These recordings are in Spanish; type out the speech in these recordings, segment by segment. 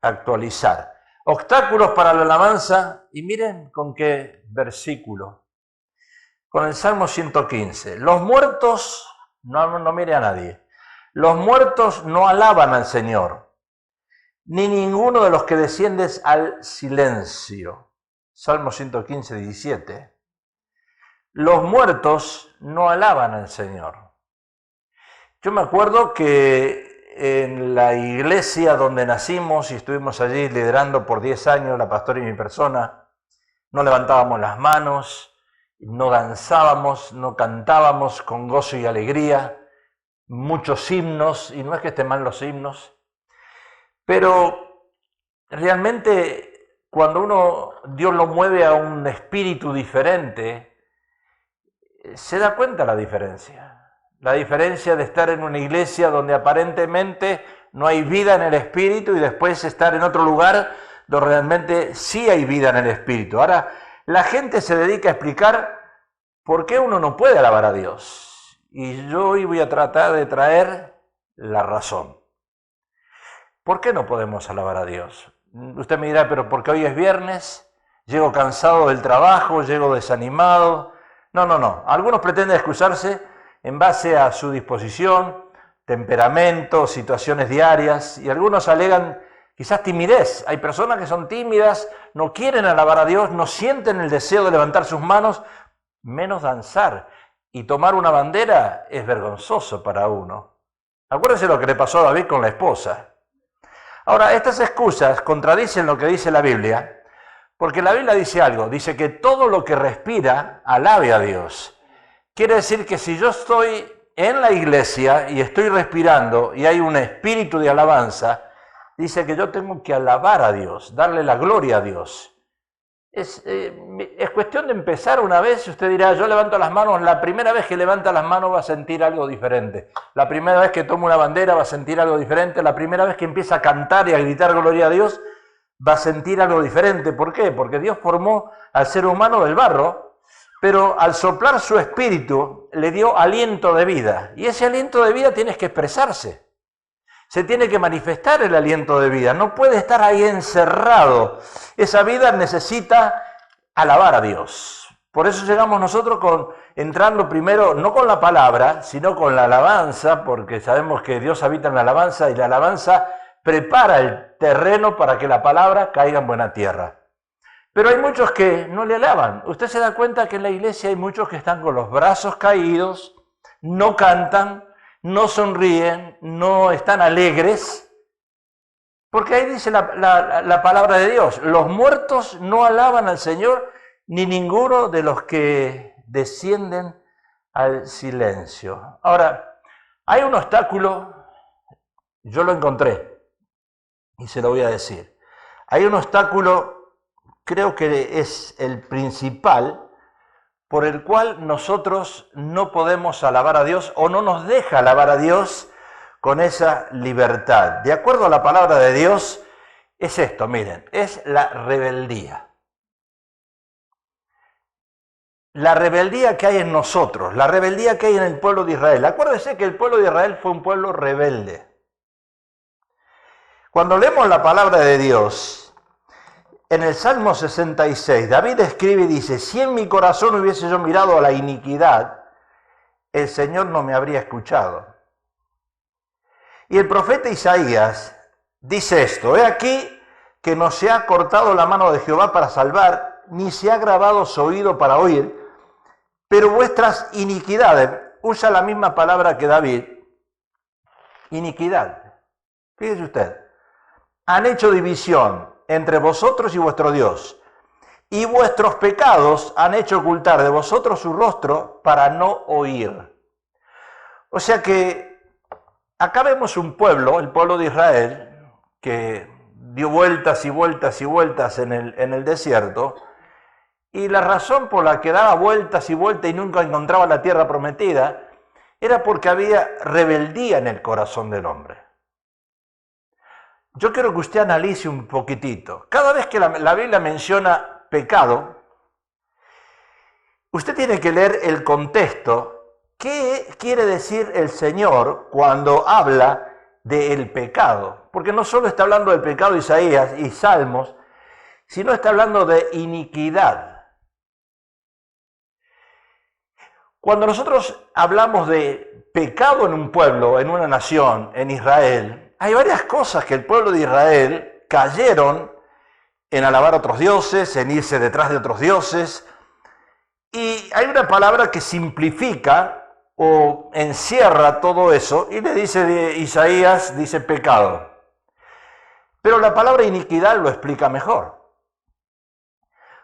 actualizar. Obstáculos para la alabanza, y miren con qué versículo. Con el Salmo 115. Los muertos, no mire a nadie, los muertos no alaban al Señor, ni ninguno de los que desciendes al silencio. Salmo 115, 17. Los muertos no alaban al Señor. Yo me acuerdo que en la iglesia donde nacimos y estuvimos allí liderando por 10 años, la pastora y mi persona, no levantábamos las manos, no danzábamos, no cantábamos con gozo y alegría, muchos himnos, y no es que estén mal los himnos, pero realmente cuando Dios lo mueve a un espíritu diferente, se da cuenta la diferencia. La diferencia de estar en una iglesia donde aparentemente no hay vida en el espíritu y después estar en otro lugar donde realmente sí hay vida en el espíritu. Ahora, la gente se dedica a explicar por qué uno no puede alabar a Dios. Y yo hoy voy a tratar de traer la razón. ¿Por qué no podemos alabar a Dios? Usted me dirá, pero porque hoy es viernes, llego cansado del trabajo, llego desanimado. No. Algunos pretenden excusarse en base a su disposición, temperamento, situaciones diarias, y algunos alegan quizás timidez. Hay personas que son tímidas, no quieren alabar a Dios, no sienten el deseo de levantar sus manos, menos danzar. Y tomar una bandera es vergonzoso para uno. Acuérdense lo que le pasó a David con la esposa. Ahora, estas excusas contradicen lo que dice la Biblia, porque la Biblia dice algo, dice que todo lo que respira alabe a Dios. Quiere decir que si yo estoy en la iglesia y estoy respirando y hay un espíritu de alabanza, dice que yo tengo que alabar a Dios, darle la gloria a Dios. Es cuestión de empezar una vez, usted dirá, yo levanto las manos, la primera vez que levanta las manos va a sentir algo diferente. La primera vez que toma una bandera va a sentir algo diferente. La primera vez que empieza a cantar y a gritar gloria a Dios va a sentir algo diferente. ¿Por qué? Porque Dios formó al ser humano del barro, pero al soplar su espíritu le dio aliento de vida. Y ese aliento de vida tiene que expresarse. Se tiene que manifestar el aliento de vida. No puede estar ahí encerrado. Esa vida necesita alabar a Dios. Por eso llegamos nosotros entrando primero, no con la palabra, sino con la alabanza, porque sabemos que Dios habita en la alabanza y la alabanza prepara el terreno para que la palabra caiga en buena tierra. Pero hay muchos que no le alaban. Usted se da cuenta que en la iglesia hay muchos que están con los brazos caídos, no cantan, no sonríen, no están alegres. Porque ahí dice la palabra de Dios, los muertos no alaban al Señor, ni ninguno de los que descienden al silencio. Ahora, hay un obstáculo, yo lo encontré, y se lo voy a decir. Hay un obstáculo, creo que es el principal, por el cual nosotros no podemos alabar a Dios o no nos deja alabar a Dios con esa libertad. De acuerdo a la palabra de Dios, es esto, miren, es la rebeldía. La rebeldía que hay en nosotros, la rebeldía que hay en el pueblo de Israel. Acuérdense que el pueblo de Israel fue un pueblo rebelde. Cuando leemos la palabra de Dios, en el Salmo 66, David escribe y dice, si en mi corazón hubiese yo mirado a la iniquidad, el Señor no me habría escuchado. Y el profeta Isaías dice esto, he aquí que no se ha cortado la mano de Jehová para salvar, ni se ha grabado su oído para oír, pero vuestras iniquidades, usa la misma palabra que David, iniquidad. Fíjese usted, han hecho división entre vosotros y vuestro Dios, y vuestros pecados han hecho ocultar de vosotros su rostro para no oír. O sea que acá vemos un pueblo, el pueblo de Israel, que dio vueltas y vueltas y vueltas en el desierto, y la razón por la que daba vueltas y vueltas y nunca encontraba la tierra prometida, era porque había rebeldía en el corazón del hombre. Yo quiero que usted analice un poquitito. Cada vez que la Biblia menciona pecado, usted tiene que leer el contexto. ¿Qué quiere decir el Señor cuando habla del pecado? porque no solo está hablando del pecado de Isaías y Salmos, sino está hablando de iniquidad. Cuando nosotros hablamos de pecado en un pueblo, en una nación, en Israel, hay varias cosas que el pueblo de Israel cayeron en alabar a otros dioses, en irse detrás de otros dioses, y hay una palabra que simplifica o encierra todo eso, y le dice de Isaías, dice pecado. Pero la palabra iniquidad lo explica mejor.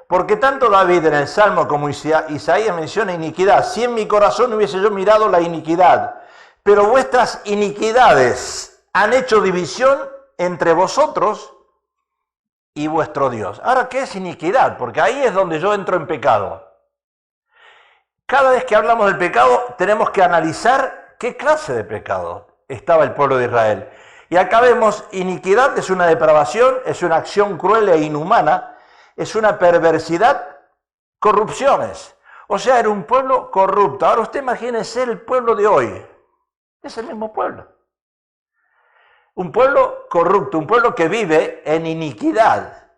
Porque tanto David en el Salmo como Isaías menciona iniquidad. Si en mi corazón hubiese yo mirado la iniquidad, pero vuestras iniquidades han hecho división entre vosotros y vuestro Dios. Ahora, ¿qué es iniquidad? Porque ahí es donde yo entro en pecado. Cada vez que hablamos del pecado, tenemos que analizar qué clase de pecado estaba el pueblo de Israel. Y acá vemos, iniquidad es una depravación, es una acción cruel e inhumana, es una perversidad, corrupciones. O sea, era un pueblo corrupto. Ahora usted imagínese el pueblo de hoy. Es el mismo pueblo. Un pueblo corrupto, un pueblo que vive en iniquidad.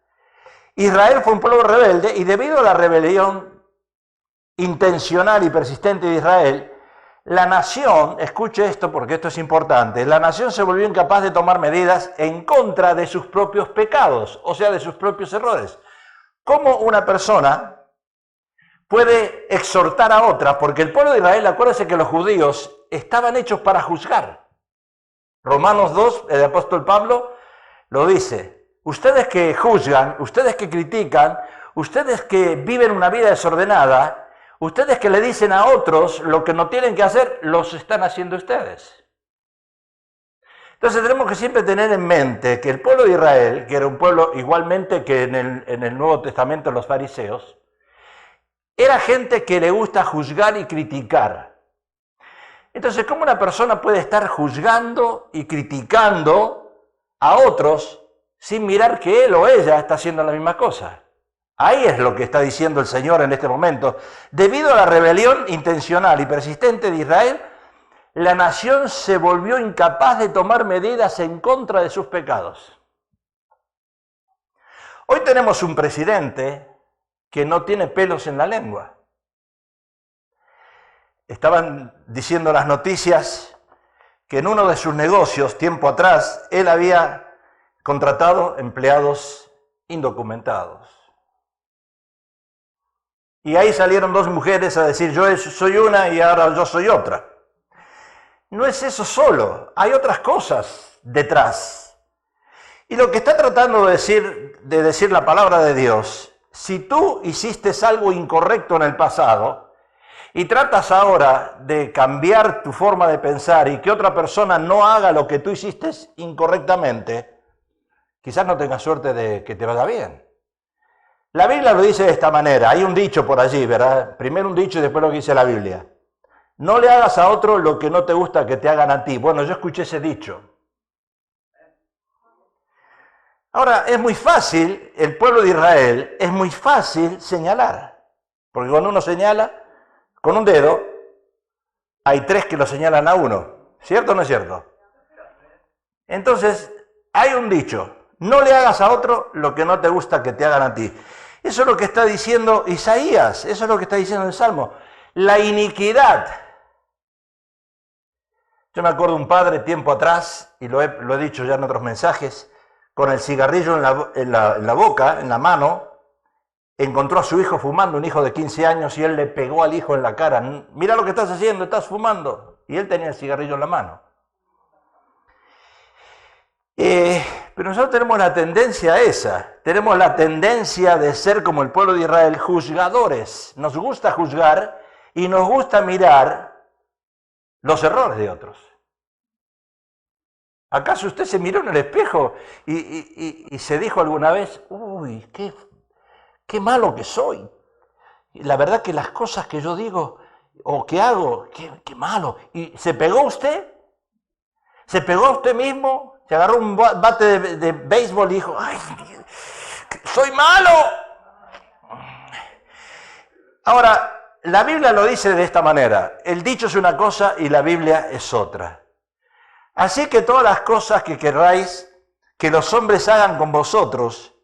Israel fue un pueblo rebelde y debido a la rebelión intencional y persistente de Israel, la nación, escuche esto porque esto es importante, la nación se volvió incapaz de tomar medidas en contra de sus propios pecados, o sea, de sus propios errores. ¿Cómo una persona puede exhortar a otra? Porque el pueblo de Israel, acuérdense que los judíos estaban hechos para juzgar. Romanos 2, el apóstol Pablo lo dice. Ustedes que juzgan, ustedes que critican, ustedes que viven una vida desordenada, ustedes que le dicen a otros lo que no tienen que hacer, los están haciendo ustedes. Entonces tenemos que siempre tener en mente que el pueblo de Israel, que era un pueblo igualmente que en el Nuevo Testamento los fariseos, era gente que le gusta juzgar y criticar. Entonces, ¿cómo una persona puede estar juzgando y criticando a otros sin mirar que él o ella está haciendo la misma cosa? Ahí es lo que está diciendo el Señor en este momento. Debido a la rebelión intencional y persistente de Israel, la nación se volvió incapaz de tomar medidas en contra de sus pecados. Hoy tenemos un presidente que no tiene pelos en la lengua. Estaban diciendo las noticias que en uno de sus negocios, tiempo atrás, él había contratado empleados indocumentados. Y ahí salieron dos mujeres a decir, yo soy una y ahora yo soy otra. No es eso solo, hay otras cosas detrás. Y lo que está tratando de decir la palabra de Dios, si tú hiciste algo incorrecto en el pasado y tratas ahora de cambiar tu forma de pensar y que otra persona no haga lo que tú hiciste incorrectamente, quizás no tengas suerte de que te vaya bien. La Biblia lo dice de esta manera, hay un dicho por allí, ¿verdad? Primero un dicho y después lo que dice la Biblia. No le hagas a otro lo que no te gusta que te hagan a ti. Bueno, yo escuché ese dicho. Ahora, es muy fácil, el pueblo de Israel, es muy fácil señalar. Porque cuando uno señala con un dedo, hay tres que lo señalan a uno. ¿Cierto o no es cierto? Entonces, hay un dicho, no le hagas a otro lo que no te gusta que te hagan a ti. Eso es lo que está diciendo Isaías, eso es lo que está diciendo el Salmo. La iniquidad. Yo me acuerdo de un padre tiempo atrás, y lo he dicho ya en otros mensajes, con el cigarrillo en la boca, en la mano, encontró a su hijo fumando, un hijo de 15 años, y él le pegó al hijo en la cara. Mira lo que estás haciendo, estás fumando. Y él tenía el cigarrillo en la mano. Pero nosotros tenemos la tendencia esa, tenemos la tendencia de ser como el pueblo de Israel, juzgadores. Nos gusta juzgar y nos gusta mirar los errores de otros. ¿Acaso usted se miró en el espejo y se dijo alguna vez, uy, qué malo que soy? La verdad que las cosas que yo digo o que hago, qué malo. ¿Y se pegó usted? ¿Se pegó a usted mismo? Se agarró un bate de béisbol y dijo, ¡ay, soy malo! Ahora, la Biblia lo dice de esta manera. El dicho es una cosa y la Biblia es otra. Así que todas las cosas que queráis que los hombres hagan con vosotros,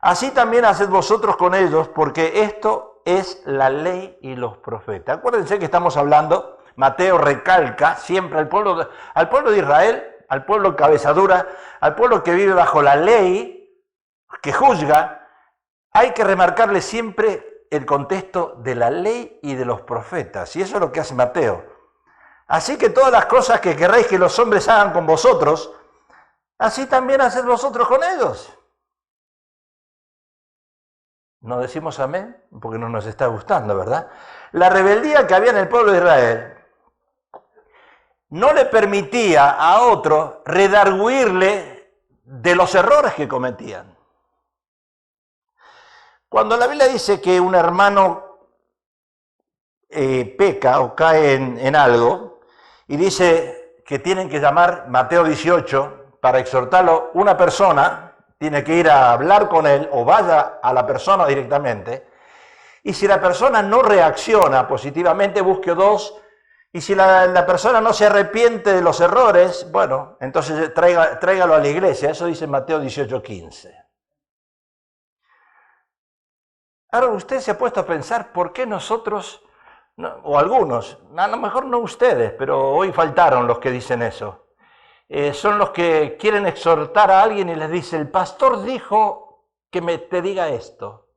así también haced vosotros con ellos, porque esto es la ley y los profetas. Acuérdense que estamos hablando, Mateo recalca siempre al pueblo de Israel, al pueblo cabezadura, al pueblo que vive bajo la ley, que juzga. Hay que remarcarle siempre el contexto de la ley y de los profetas, y eso es lo que hace Mateo. Así que todas las cosas que queréis que los hombres hagan con vosotros, así también haced vosotros con ellos. No decimos amén porque no nos está gustando, ¿verdad? La rebeldía que había en el pueblo de Israel no le permitía a otro redarguirle de los errores que cometían. Cuando la Biblia dice que un hermano peca o cae en algo, y dice que tienen que llamar, Mateo 18, para exhortarlo, una persona tiene que ir a hablar con él o vaya a la persona directamente, y si la persona no reacciona positivamente, busque dos, y si la persona no se arrepiente de los errores, bueno, entonces tráigalo a la iglesia. Eso dice Mateo 18:15. Ahora usted se ha puesto a pensar por qué nosotros, o algunos, a lo mejor no ustedes, pero hoy faltaron los que dicen eso. Son los que quieren exhortar a alguien y les dice, el pastor dijo que te diga esto.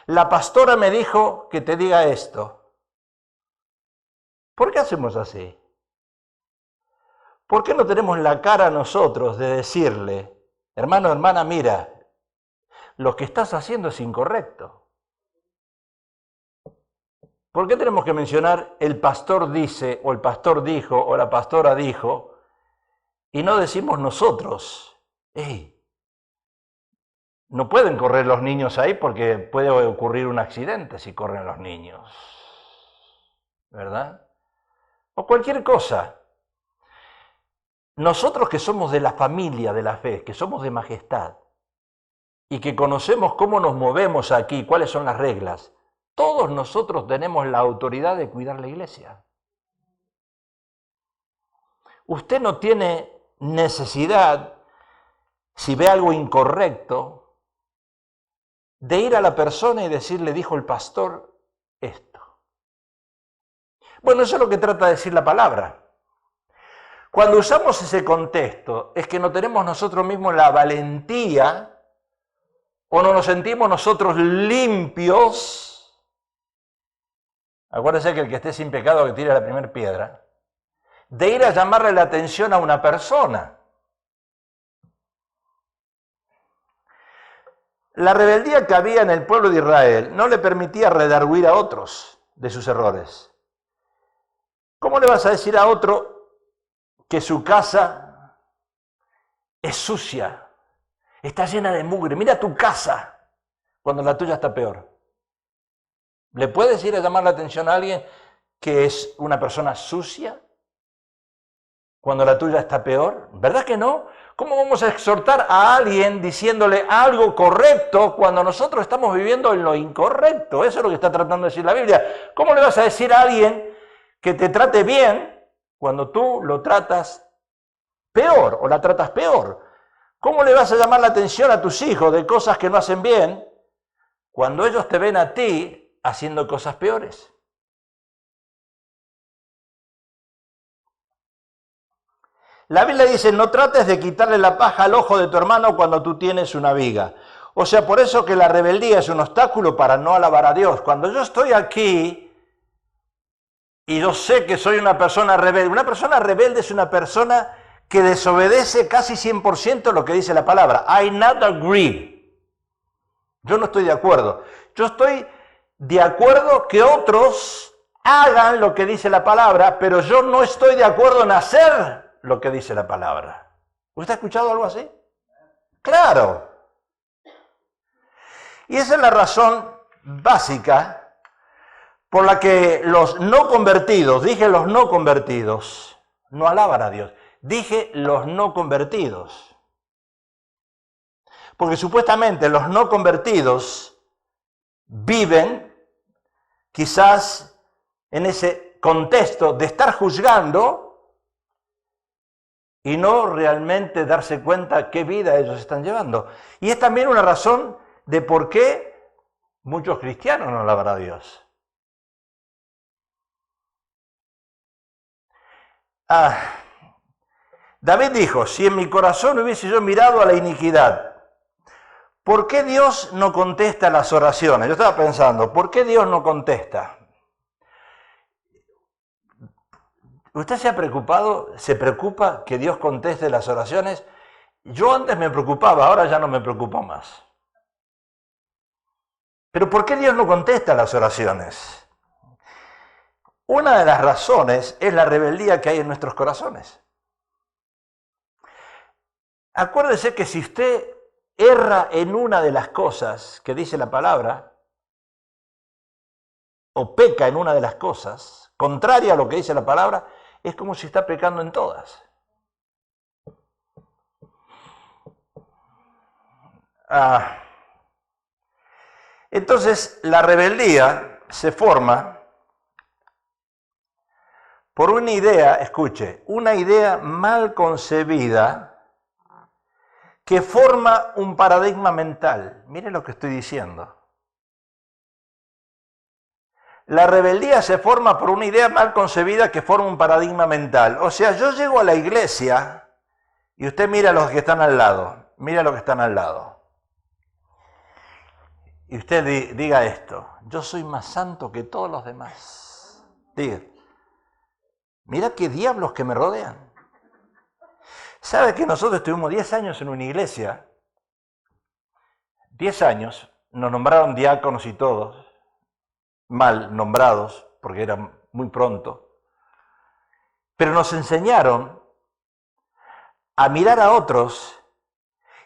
La pastora me dijo que te diga esto. ¿Por qué hacemos así? ¿Por qué no tenemos la cara nosotros de decirle, hermano, hermana, mira, lo que estás haciendo es incorrecto? ¿Por qué tenemos que mencionar el pastor dice, o el pastor dijo, o la pastora dijo, y no decimos nosotros? ¡Ey! No pueden correr los niños ahí porque puede ocurrir un accidente si corren los niños, ¿verdad? O cualquier cosa. Nosotros que somos de la familia de la fe, que somos de majestad, y que conocemos cómo nos movemos aquí, cuáles son las reglas, todos nosotros tenemos la autoridad de cuidar la iglesia. Usted no tiene necesidad, si ve algo incorrecto, de ir a la persona y decirle, dijo el pastor, esto. Bueno, eso es lo que trata de decir la palabra. Cuando usamos ese contexto, es que no tenemos nosotros mismos la valentía, o no nos sentimos nosotros limpios. Acuérdese que el que esté sin pecado que tire la primera piedra, de ir a llamarle la atención a una persona. La rebeldía que había en el pueblo de Israel no le permitía redarguir a otros de sus errores. ¿Cómo le vas a decir a otro que su casa es sucia, está llena de mugre? Mira tu casa, cuando la tuya está peor. ¿Le puedes ir a llamar la atención a alguien que es una persona sucia cuando la tuya está peor? ¿Verdad que no? ¿Cómo vamos a exhortar a alguien diciéndole algo correcto cuando nosotros estamos viviendo en lo incorrecto? Eso es lo que está tratando de decir la Biblia. ¿Cómo le vas a decir a alguien que te trate bien cuando tú lo tratas peor o la tratas peor? ¿Cómo le vas a llamar la atención a tus hijos de cosas que no hacen bien cuando ellos te ven a ti haciendo cosas peores? La Biblia dice, no trates de quitarle la paja al ojo de tu hermano cuando tú tienes una viga. O sea, por eso que la rebeldía es un obstáculo para no alabar a Dios. Cuando yo estoy aquí y yo sé que soy una persona rebelde es una persona que desobedece casi 100% lo que dice la palabra. I not agree. Yo no estoy de acuerdo. Yo estoy de acuerdo que otros hagan lo que dice la palabra, pero yo no estoy de acuerdo en hacer lo que dice la palabra. ¿Usted ha escuchado algo así? Claro. Y esa es la razón básica por la que los no convertidos, dije los no convertidos, no alaban a Dios, dije los no convertidos. Porque supuestamente los no convertidos viven quizás en ese contexto de estar juzgando y no realmente darse cuenta qué vida ellos están llevando. Y es también una razón de por qué muchos cristianos no alaban a Dios. David dijo, si en mi corazón hubiese yo mirado a la iniquidad, ¿por qué Dios no contesta las oraciones? Yo estaba pensando, ¿por qué Dios no contesta? ¿Usted se preocupa que Dios conteste las oraciones? Yo antes me preocupaba, ahora ya no me preocupo más. Pero ¿por qué Dios no contesta las oraciones? Una de las razones es la rebeldía que hay en nuestros corazones. Acuérdese que si usted erra en una de las cosas que dice la palabra, o peca en una de las cosas, contraria a lo que dice la palabra, es como si está pecando en todas. Entonces, la rebeldía se forma por una idea, escuche, una idea mal concebida que forma un paradigma mental. Mire lo que estoy diciendo. La rebeldía se forma por una idea mal concebida que forma un paradigma mental. O sea, yo llego a la iglesia y usted mira a los que están al lado, mira a los que están al lado. Y usted diga esto, yo soy más santo que todos los demás. Diga, mira qué diablos que me rodean. ¿Sabe que nosotros estuvimos 10 años en una iglesia? 10 años, nos nombraron diáconos y todos, mal nombrados, porque era muy pronto, pero nos enseñaron a mirar a otros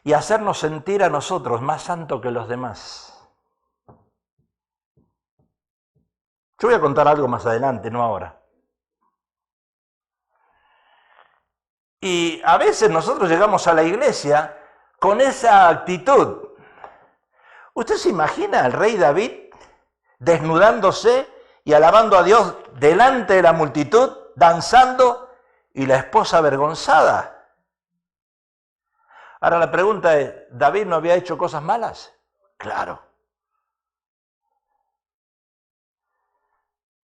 y a hacernos sentir a nosotros más santos que los demás. Yo voy a contar algo más adelante, no ahora. Y a veces nosotros llegamos a la iglesia con esa actitud. ¿Usted se imagina al rey David desnudándose y alabando a Dios delante de la multitud, danzando, y la esposa avergonzada? Ahora la pregunta es, ¿David no había hecho cosas malas? Claro.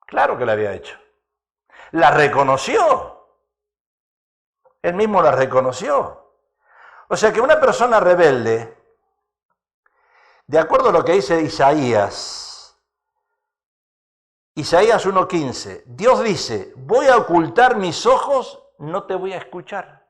Claro que la había hecho. La reconoció. Él mismo la reconoció. O sea que una persona rebelde, de acuerdo a lo que dice Isaías 1:15, Dios dice, voy a ocultar mis ojos, no te voy a escuchar.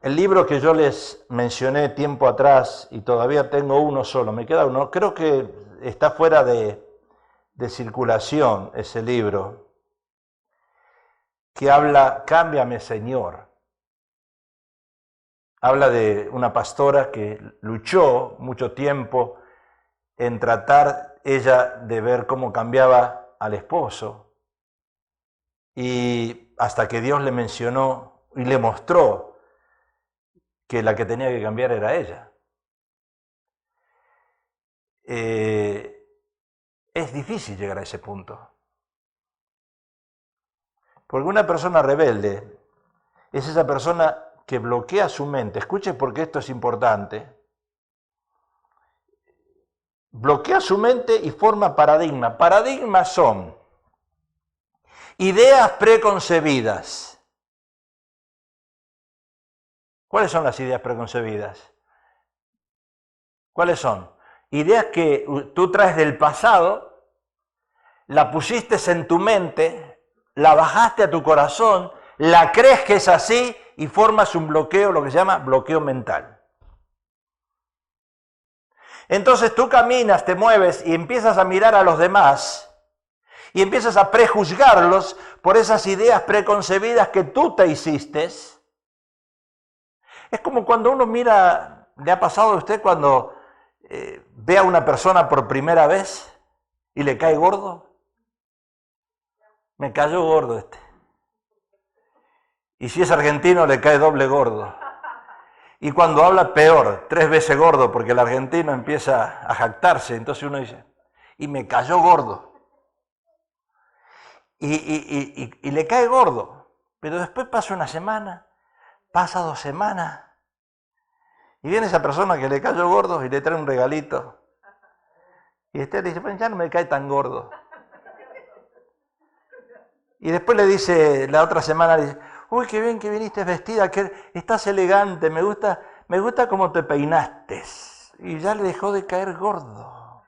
El libro que yo les mencioné tiempo atrás, y todavía tengo uno solo, me queda uno, creo que está fuera de circulación ese libro, que habla, Cámbiame Señor. Habla de una pastora que luchó mucho tiempo en tratar ella de ver cómo cambiaba al esposo, y hasta que Dios le mencionó y le mostró que la que tenía que cambiar era ella. Es difícil llegar a ese punto. Porque una persona rebelde es esa persona que bloquea su mente. Escuche porque esto es importante. Bloquea su mente y forma paradigmas. Paradigmas son ideas preconcebidas. ¿Cuáles son las ideas preconcebidas? ¿Cuáles son? Ideas que tú traes del pasado, la pusiste en tu mente, la bajaste a tu corazón, la crees que es así y formas un bloqueo, lo que se llama bloqueo mental. Entonces tú caminas, te mueves y empiezas a mirar a los demás y empiezas a prejuzgarlos por esas ideas preconcebidas que tú te hiciste. Es como cuando uno mira, ¿le ha pasado a usted cuando ve a una persona por primera vez y le cae gordo? Me cayó gordo este. Y si es argentino le cae doble gordo. Y cuando habla peor, 3 veces gordo, porque el argentino empieza a jactarse, entonces uno dice, y me cayó gordo. Y le cae gordo. Pero después pasa una semana, pasa 2 semanas, y viene esa persona que le cayó gordo y le trae un regalito. Y usted le dice, pues ya no me cae tan gordo. Y después le dice, la otra semana, le dice, uy, qué bien que viniste vestida, que estás elegante, me gusta cómo te peinaste. Y ya le dejó de caer gordo.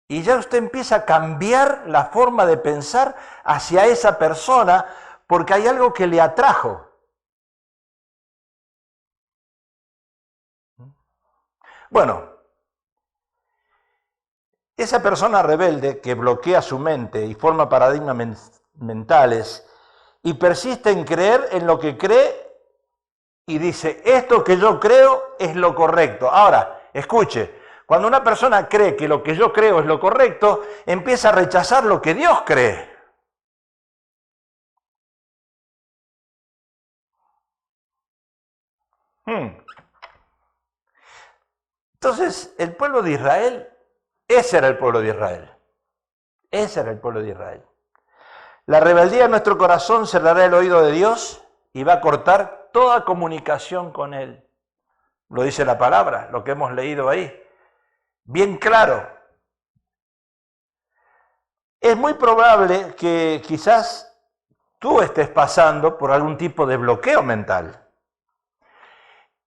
Y ya usted empieza a cambiar la forma de pensar hacia esa persona porque hay algo que le atrajo. Bueno, esa persona rebelde que bloquea su mente y forma paradigmas mentales y persiste en creer en lo que cree y dice, esto que yo creo es lo correcto. Ahora, escuche, cuando una persona cree que lo que yo creo es lo correcto, empieza a rechazar lo que Dios cree. Entonces, el pueblo de Israel, ese era el pueblo de Israel. Ese era el pueblo de Israel. La rebeldía en nuestro corazón cerrará el oído de Dios y va a cortar toda comunicación con Él. Lo dice la palabra, lo que hemos leído ahí. Bien claro. Es muy probable que quizás tú estés pasando por algún tipo de bloqueo mental.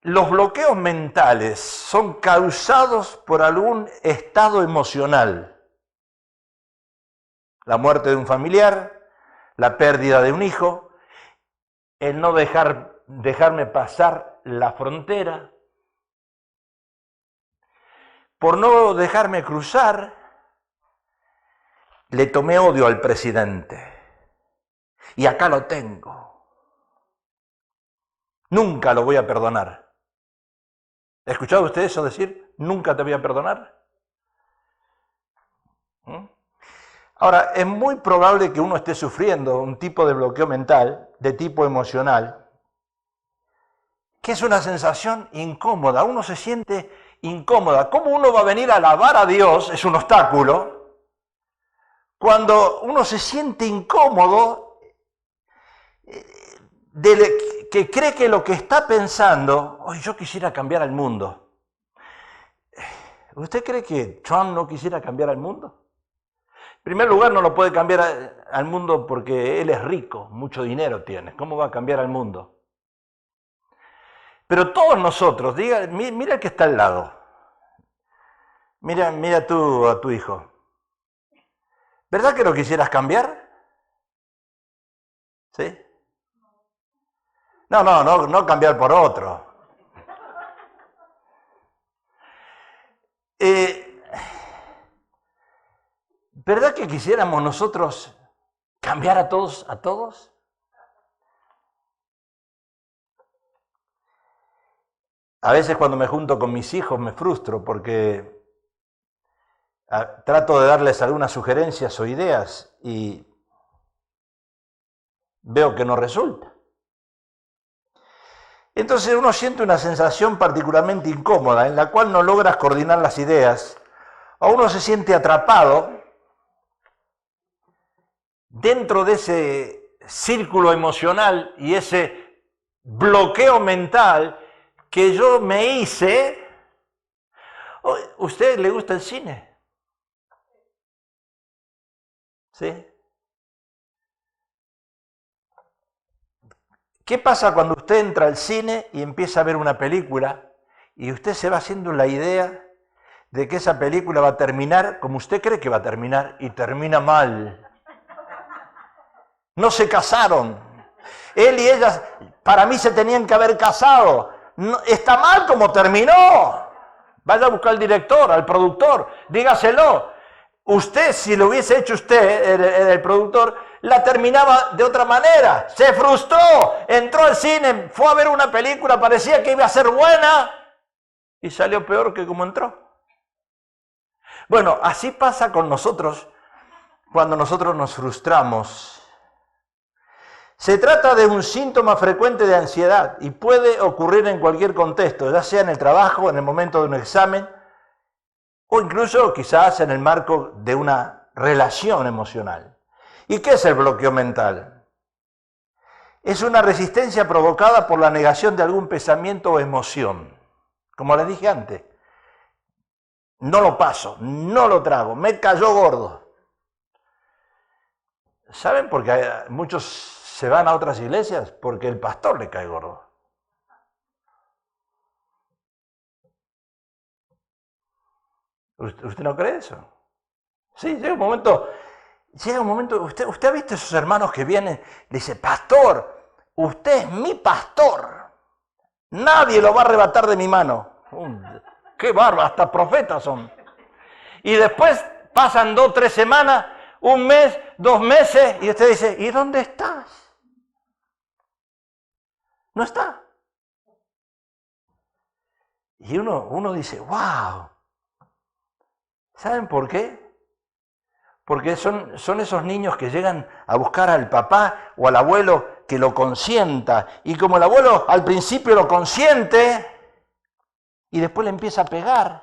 Los bloqueos mentales son causados por algún estado emocional. La muerte de un familiar, la pérdida de un hijo, el no dejarme pasar la frontera, por no dejarme cruzar, le tomé odio al presidente. Y acá lo tengo. Nunca lo voy a perdonar. ¿Ha escuchado usted eso decir? ¿Nunca te voy a perdonar? Ahora, es muy probable que uno esté sufriendo un tipo de bloqueo mental, de tipo emocional, que es una sensación incómoda. Uno se siente incómoda. ¿Cómo uno va a venir a alabar a Dios? Es un obstáculo. Cuando uno se siente incómodo, que cree que lo que está pensando, hoy yo quisiera cambiar al mundo. ¿Usted cree que Trump no quisiera cambiar al mundo? En primer lugar, no lo puede cambiar al mundo porque él es rico, mucho dinero tiene. ¿Cómo va a cambiar al mundo? Pero todos nosotros, mira el que está al lado. Mira tú a tu hijo. ¿Verdad que lo quisieras cambiar? ¿Sí? No cambiar por otro. ¿Verdad que quisiéramos nosotros cambiar a todos? A veces cuando me junto con mis hijos me frustro porque trato de darles algunas sugerencias o ideas y veo que no resulta. Entonces uno siente una sensación particularmente incómoda en la cual no logras coordinar las ideas o uno se siente atrapado dentro de ese círculo emocional y ese bloqueo mental que yo me hice. ¿Usted le gusta el cine? ¿Sí? ¿Qué pasa cuando usted entra al cine y empieza a ver una película y usted se va haciendo la idea de que esa película va a terminar como usted cree que va a terminar y termina mal? No se casaron. Él y ella, para mí, se tenían que haber casado. No, está mal como terminó. Vaya a buscar al director, al productor, dígaselo. Usted, si lo hubiese hecho usted, el productor, la terminaba de otra manera. Se frustró, entró al cine, fue a ver una película, parecía que iba a ser buena y salió peor que como entró. Bueno, así pasa con nosotros cuando nosotros nos frustramos. Se trata de un síntoma frecuente de ansiedad y puede ocurrir en cualquier contexto, ya sea en el trabajo, en el momento de un examen o incluso quizás en el marco de una relación emocional. ¿Y qué es el bloqueo mental? Es una resistencia provocada por la negación de algún pensamiento o emoción. Como les dije antes, no lo paso, no lo trago, me cayó gordo. ¿Saben por qué muchos se van a otras iglesias? Porque el pastor le cae gordo. ¿Usted no cree eso? Sí, llega un momento, usted ha visto esos hermanos que vienen, le dice, pastor, usted es mi pastor, nadie lo va a arrebatar de mi mano. ¡Qué barba! Hasta profetas son. Y después pasan 2, 3 semanas, 1 mes, 2 meses, y usted dice, ¿y dónde estás? No está. Y uno dice, ¡wow! ¿Saben por qué? Porque son esos niños que llegan a buscar al papá o al abuelo que lo consienta. Y como el abuelo al principio lo consiente y después le empieza a pegar.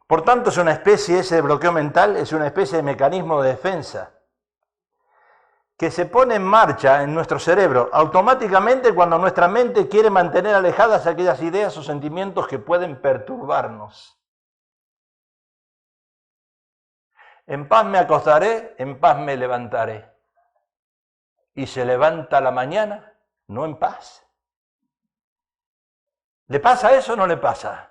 Por tanto, es una especie, ese bloqueo mental, es una especie de mecanismo de defensa que se pone en marcha en nuestro cerebro automáticamente cuando nuestra mente quiere mantener alejadas aquellas ideas o sentimientos que pueden perturbarnos. En paz me acostaré, en paz me levantaré. Y se levanta la mañana, no en paz. ¿Le pasa eso o no le pasa?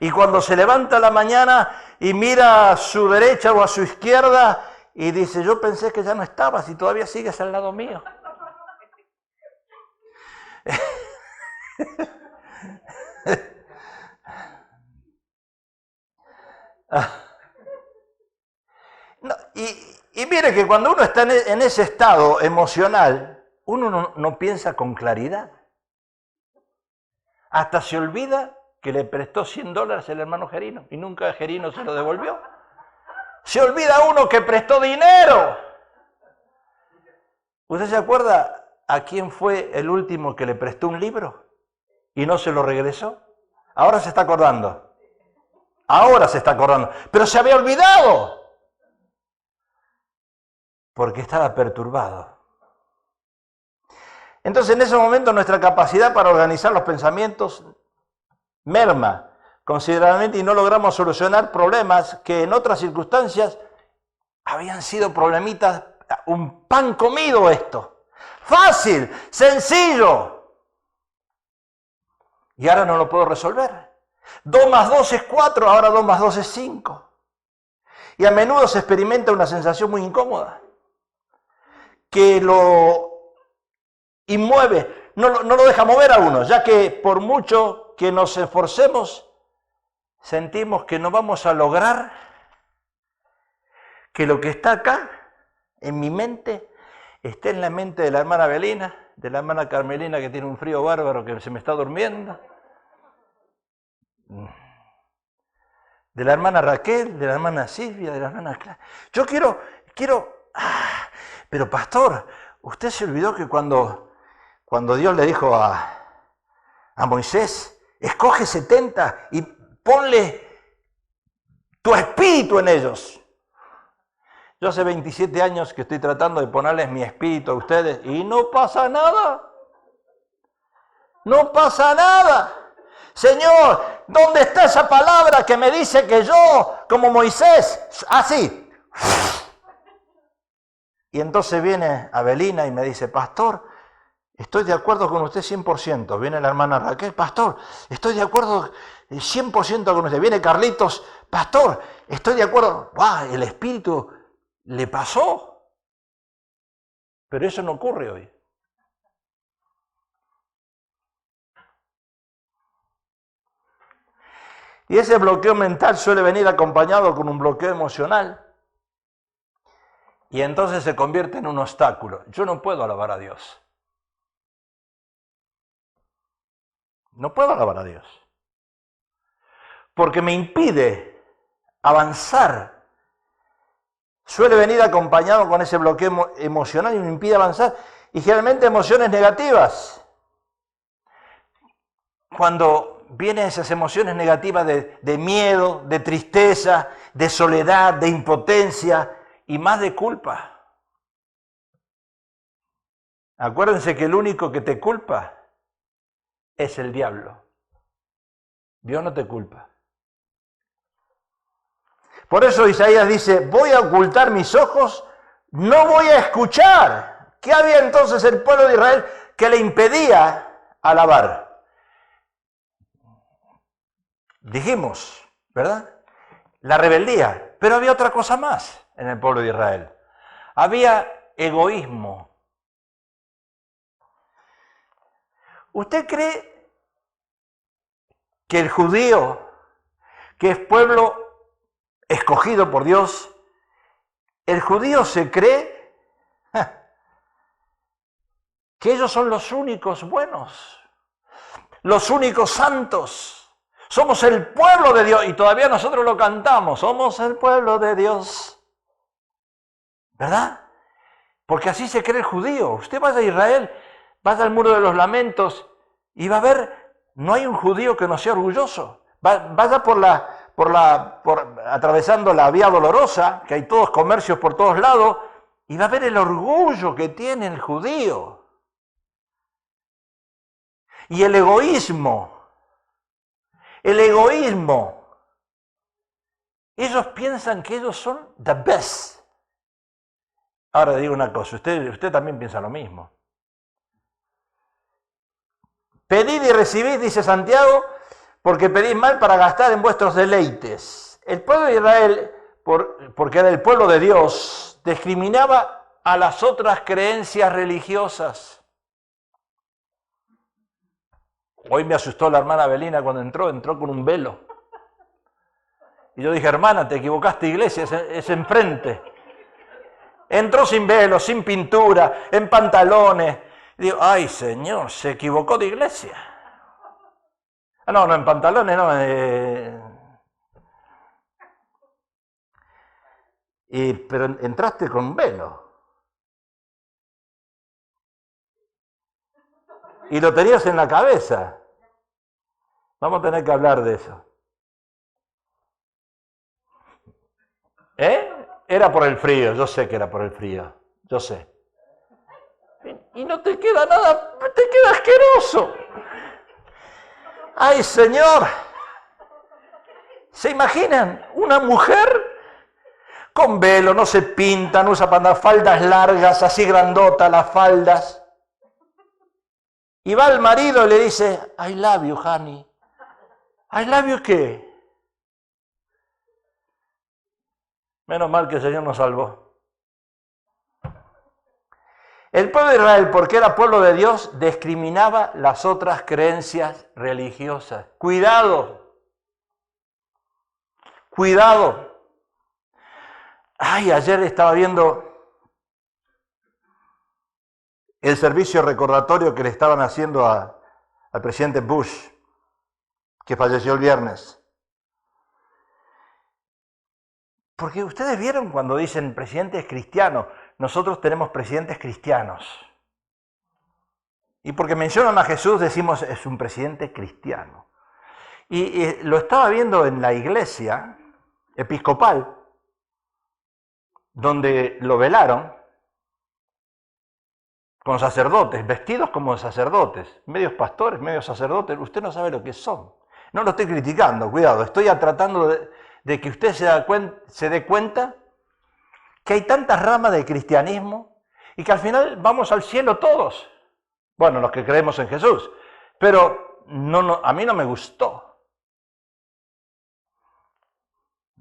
Y cuando se levanta la mañana y mira a su derecha o a su izquierda y dice, yo pensé que ya no estabas y todavía sigues al lado mío. No, y mire que cuando uno está en ese estado emocional, uno no piensa con claridad. Hasta se olvida que le prestó $100 el hermano Gerino y nunca Gerino se lo devolvió. Se olvida uno que prestó dinero. ¿Usted se acuerda a quién fue el último que le prestó un libro y no se lo regresó? Ahora se está acordando. Ahora se está acordando. Pero se había olvidado. Porque estaba perturbado. Entonces en ese momento nuestra capacidad para organizar los pensamientos merma considerablemente y no logramos solucionar problemas que en otras circunstancias habían sido problemitas, un pan comido esto. Fácil, sencillo. Y ahora no lo puedo resolver. 2 más 2 es 4, ahora 2 más 2 es 5. Y a menudo se experimenta una sensación muy incómoda, que lo inmueve, no lo deja mover a uno, ya que por mucho que nos esforcemos, sentimos que no vamos a lograr que lo que está acá, en mi mente, esté en la mente de la hermana Belina, de la hermana Carmelina que tiene un frío bárbaro que se me está durmiendo, de la hermana Raquel, de la hermana Silvia, de la hermana Clara. Yo quiero, pero pastor, usted se olvidó que cuando Dios le dijo a Moisés, escoge 70 y ponle tu espíritu en ellos. Yo hace 27 años que estoy tratando de ponerles mi espíritu a ustedes y no pasa nada. No pasa nada. Señor, ¿dónde está esa palabra que me dice que yo, como Moisés, así? Y entonces viene Abelina y me dice, pastor, estoy de acuerdo con usted 100%. Viene la hermana Raquel, pastor, estoy de acuerdo 100% con usted. Viene Carlitos, pastor, estoy de acuerdo. ¡Wow! El espíritu le pasó. Pero eso no ocurre hoy. Y ese bloqueo mental suele venir acompañado con un bloqueo emocional. Y entonces se convierte en un obstáculo. Yo no puedo alabar a Dios. No puedo alabar a Dios. Porque me impide avanzar. Suele venir acompañado con ese bloqueo emocional y me impide avanzar. Y generalmente emociones negativas. cuando vienen esas emociones negativas de miedo, de tristeza, de soledad, de impotencia y más de culpa. Acuérdense que el único que te culpa es el diablo. Dios no te culpa. Por eso Isaías dice, voy a ocultar mis ojos, no voy a escuchar. ¿Qué había entonces el pueblo de Israel que le impedía alabar? Dijimos, ¿verdad? La rebeldía. Pero había otra cosa más en el pueblo de Israel. Había egoísmo. ¿Usted cree que el judío, que es pueblo escogido por Dios, el judío se cree que ellos son los únicos buenos, los únicos santos? Somos el pueblo de Dios y todavía nosotros lo cantamos, somos el pueblo de Dios, ¿verdad? Porque así se cree el judío. Usted vaya a Israel, vaya al Muro de los Lamentos y va a ver, no hay un judío que no sea orgulloso. Vaya atravesando la Vía Dolorosa, que hay todos comercios por todos lados, y va a ver el orgullo que tiene el judío. Y el egoísmo. Ellos piensan que ellos son the best. Ahora digo una cosa, usted también piensa lo mismo. Pedid y recibid, dice Santiago, porque pedís mal para gastar en vuestros deleites. El pueblo de Israel, porque era el pueblo de Dios, discriminaba a las otras creencias religiosas. Hoy me asustó la hermana Belina cuando entró con un velo. Y yo dije, hermana, te equivocaste, iglesia, es enfrente. Entró sin velo, sin pintura, en pantalones. Y digo, ay Señor, se equivocó de iglesia. No, en pantalones no. Pero entraste con velo. Y lo tenías en la cabeza. Vamos a tener que hablar de eso. Era por el frío, yo sé que era por el frío, yo sé. Y no te queda nada, te queda asqueroso. ¡Ay, Señor! ¿Se imaginan una mujer con velo, no se pinta, no usa faldas largas, así grandotas las faldas? Y va al marido y le dice, I love you, honey. ¿I love you qué? Menos mal que el Señor nos salvó. El pueblo de Israel, porque era pueblo de Dios, discriminaba las otras creencias religiosas. Cuidado. Cuidado. Ay, ayer estaba viendo el servicio recordatorio que le estaban haciendo al presidente Bush, que falleció el viernes. Porque ustedes vieron cuando dicen presidentes cristianos, nosotros tenemos presidentes cristianos. Y porque mencionan a Jesús decimos es un presidente cristiano. Y lo estaba viendo en la iglesia episcopal, donde lo velaron con sacerdotes, vestidos como sacerdotes, medios pastores, medios sacerdotes, usted no sabe lo que son. No lo estoy criticando, cuidado, estoy tratando de que usted se dé cuenta que hay tantas ramas de cristianismo y que al final vamos al cielo todos. Bueno, los que creemos en Jesús. Pero a mí no me gustó.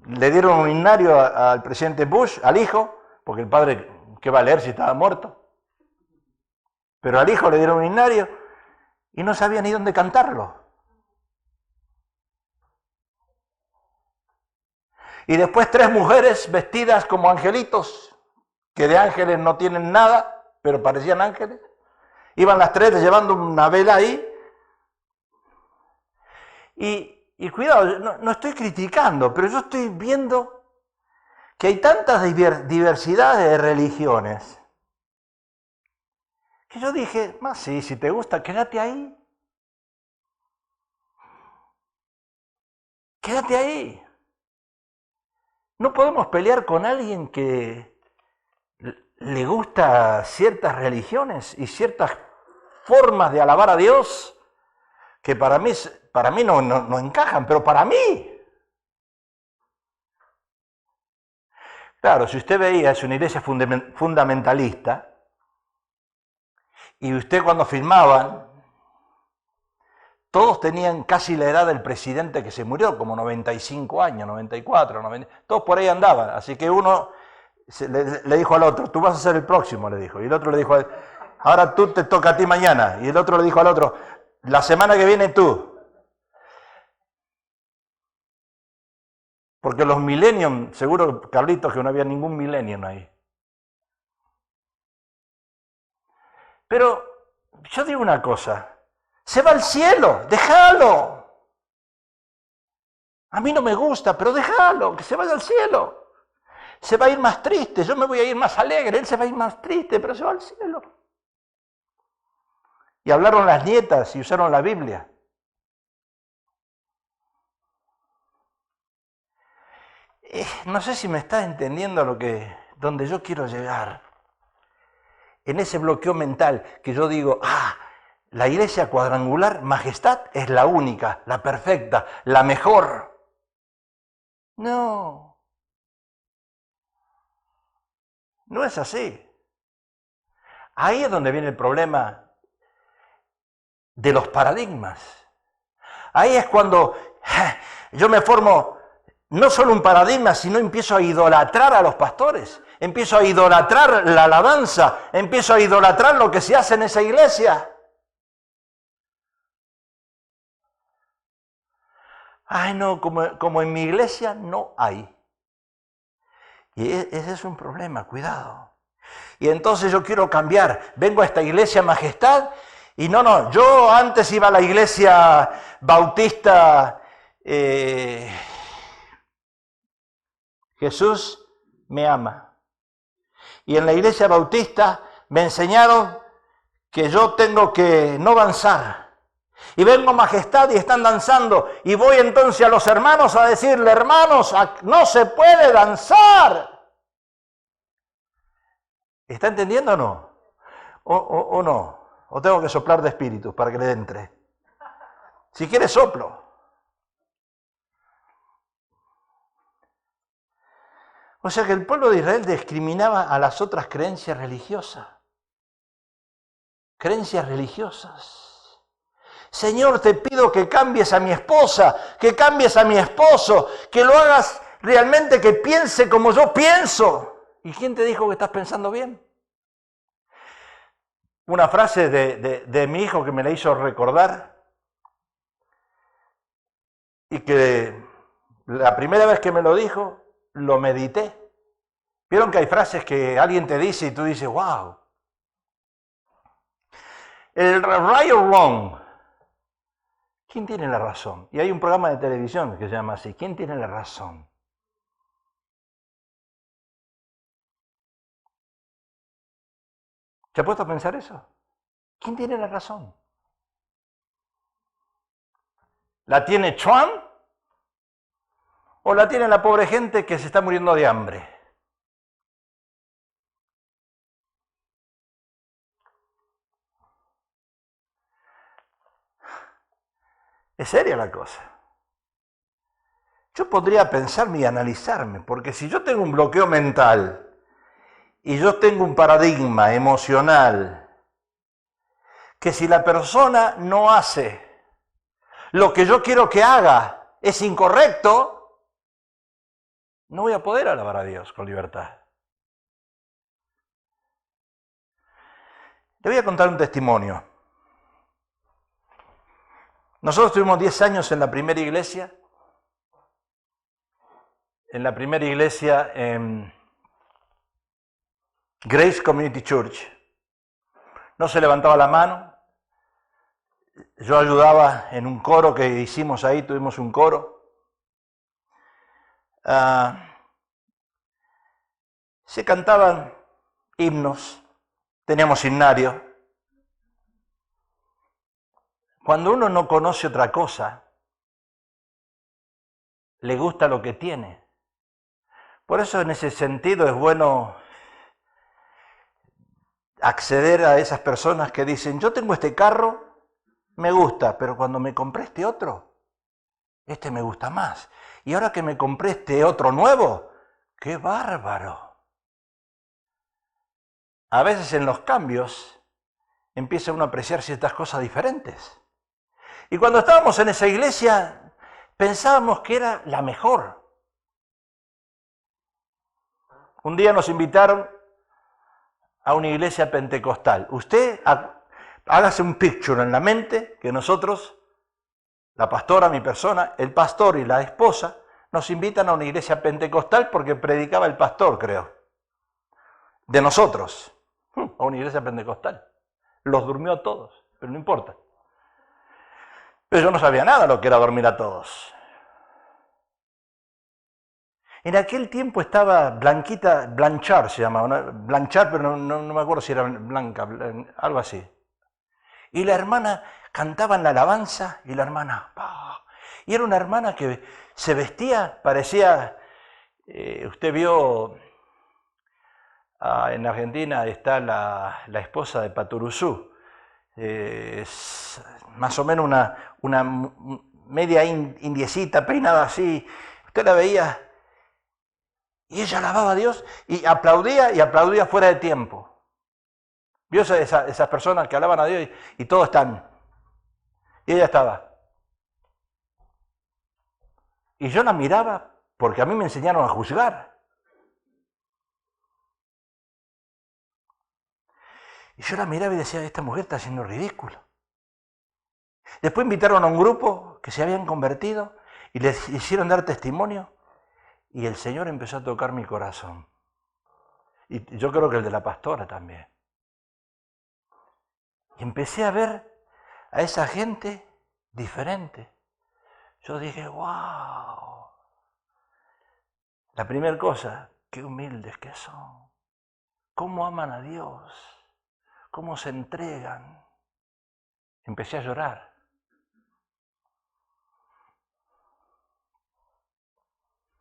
Le dieron un himnario al presidente Bush, al hijo, porque el padre, ¿qué va a leer si estaba muerto? Pero al hijo le dieron un himnario y no sabía ni dónde cantarlo. Y después 3 mujeres vestidas como angelitos, que de ángeles no tienen nada, pero parecían ángeles. Iban las 3 llevando una vela ahí. Y cuidado, no estoy criticando, pero yo estoy viendo que hay tantas diversidades de religiones, que yo dije, sí, si te gusta, quédate ahí. quédate ahí. No podemos pelear con alguien que le gusta ciertas religiones y ciertas formas de alabar a Dios que para mí no encajan, pero para mí. Claro, si usted veía, es una iglesia fundamentalista, y usted cuando filmaban, todos tenían casi la edad del presidente que se murió, como 95 años, 94, 90, todos por ahí andaban, así que uno le dijo al otro, tú vas a ser el próximo, le dijo, y el otro le dijo, ahora tú te toca a ti mañana, y el otro le dijo al otro, la semana que viene tú. Porque los millennium, seguro, Carlitos, que no había ningún millennium ahí. Pero yo digo una cosa, se va al cielo, déjalo. A mí no me gusta, pero déjalo, que se vaya al cielo. Se va a ir más triste, yo me voy a ir más alegre, él se va a ir más triste, pero se va al cielo. Y hablaron las nietas y usaron la Biblia. No sé si me está entendiendo donde yo quiero llegar. En ese bloqueo mental que yo digo, la iglesia cuadrangular, Majestad, es la única, la perfecta, la mejor. No. No es así. Ahí es donde viene el problema de los paradigmas. Ahí es cuando yo me formo no solo un paradigma, sino empiezo a idolatrar a los pastores, empiezo a idolatrar la alabanza, empiezo a idolatrar lo que se hace en esa iglesia. Ay, no, como en mi iglesia no hay. Y ese es un problema, cuidado. Y entonces yo quiero cambiar, vengo a esta iglesia Majestad, y no, yo antes iba a la iglesia bautista, Jesús me ama. Y en la iglesia bautista me enseñaron que yo tengo que no danzar. Y vengo Majestad y están danzando. Y voy entonces a los hermanos a decirle, hermanos, no se puede danzar. ¿Está entendiendo o no? ¿O no? ¿O tengo que soplar de espíritus para que le entre? Si quiere soplo. O sea que el pueblo de Israel discriminaba a las otras creencias religiosas. Creencias religiosas. Señor, te pido que cambies a mi esposa, que cambies a mi esposo, que lo hagas realmente que piense como yo pienso. ¿Y quién te dijo que estás pensando bien? Una frase de mi hijo que me la hizo recordar y que la primera vez que me lo dijo, lo medité. ¿Vieron que hay frases que alguien te dice y tú dices, wow? El right or wrong. ¿Quién tiene la razón? Y hay un programa de televisión que se llama así, ¿quién tiene la razón? ¿Se ha puesto a pensar eso? ¿Quién tiene la razón? ¿La tiene Trump? ¿O la tiene la pobre gente que se está muriendo de hambre? Es seria la cosa. Yo podría pensarme y analizarme, porque si yo tengo un bloqueo mental y yo tengo un paradigma emocional, que si la persona no hace lo que yo quiero que haga es incorrecto, no voy a poder alabar a Dios con libertad. Le voy a contar un testimonio. Nosotros tuvimos 10 años en la primera iglesia. En Grace Community Church. No se levantaba la mano. Yo ayudaba en un coro que hicimos ahí, tuvimos un coro. Se cantaban himnos, teníamos himnario. Cuando uno no conoce otra cosa, le gusta lo que tiene. Por eso en ese sentido es bueno acceder a esas personas que dicen, yo tengo este carro, me gusta, pero cuando me compré este otro, este me gusta más. Y ahora que me compré este otro nuevo, ¡qué bárbaro! A veces en los cambios empieza uno a apreciar ciertas cosas diferentes. Y cuando estábamos en esa iglesia, pensábamos que era la mejor. Un día nos invitaron a una iglesia pentecostal. Usted hágase un picture en la mente que nosotros, la pastora, mi persona, el pastor y la esposa, nos invitan a una iglesia pentecostal porque predicaba el pastor, creo. De nosotros, a una iglesia pentecostal. Los durmió a todos, pero no importa. Pero yo no sabía nada lo que era dormir a todos. En aquel tiempo estaba Blanquita, Blanchard se llamaba, ¿no? Blanchard, pero no me acuerdo si era Blanca, algo así. Y la hermana cantaba en la alabanza y la hermana, ¡pah! Y era una hermana que se vestía, parecía, usted vio, en Argentina está la esposa de Patoruzú, más o menos una media indiecita, peinada así, usted la veía. Y ella alababa a Dios y aplaudía fuera de tiempo. ¿Vio esas personas que alaban a Dios y todos están? Y ella estaba. Y yo la miraba porque a mí me enseñaron a juzgar. Y yo la miraba y decía, esta mujer está haciendo ridículo. Después invitaron a un grupo que se habían convertido y les hicieron dar testimonio. Y el Señor empezó a tocar mi corazón. Y yo creo que el de la pastora también. Y empecé a ver a esa gente diferente. Yo dije, wow. La primera cosa, qué humildes que son. Cómo aman a Dios. Cómo se entregan. Empecé a llorar.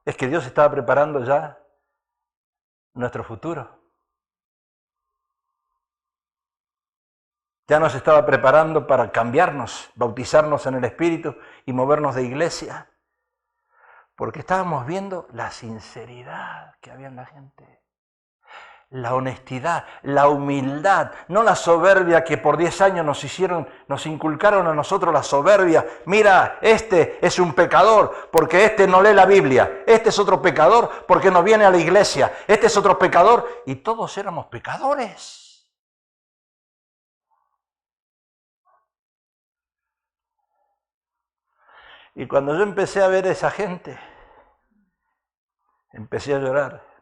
Es que Dios estaba preparando ya nuestro futuro. Ya nos estaba preparando para cambiarnos, bautizarnos en el Espíritu y movernos de iglesia. Porque estábamos viendo la sinceridad que había en la gente. La honestidad, la humildad, no la soberbia que por 10 años nos inculcaron a nosotros la soberbia. Mira, este es un pecador porque este no lee la Biblia. Este es otro pecador porque no viene a la iglesia. Este es otro pecador y todos éramos pecadores. Y cuando yo empecé a ver a esa gente, empecé a llorar.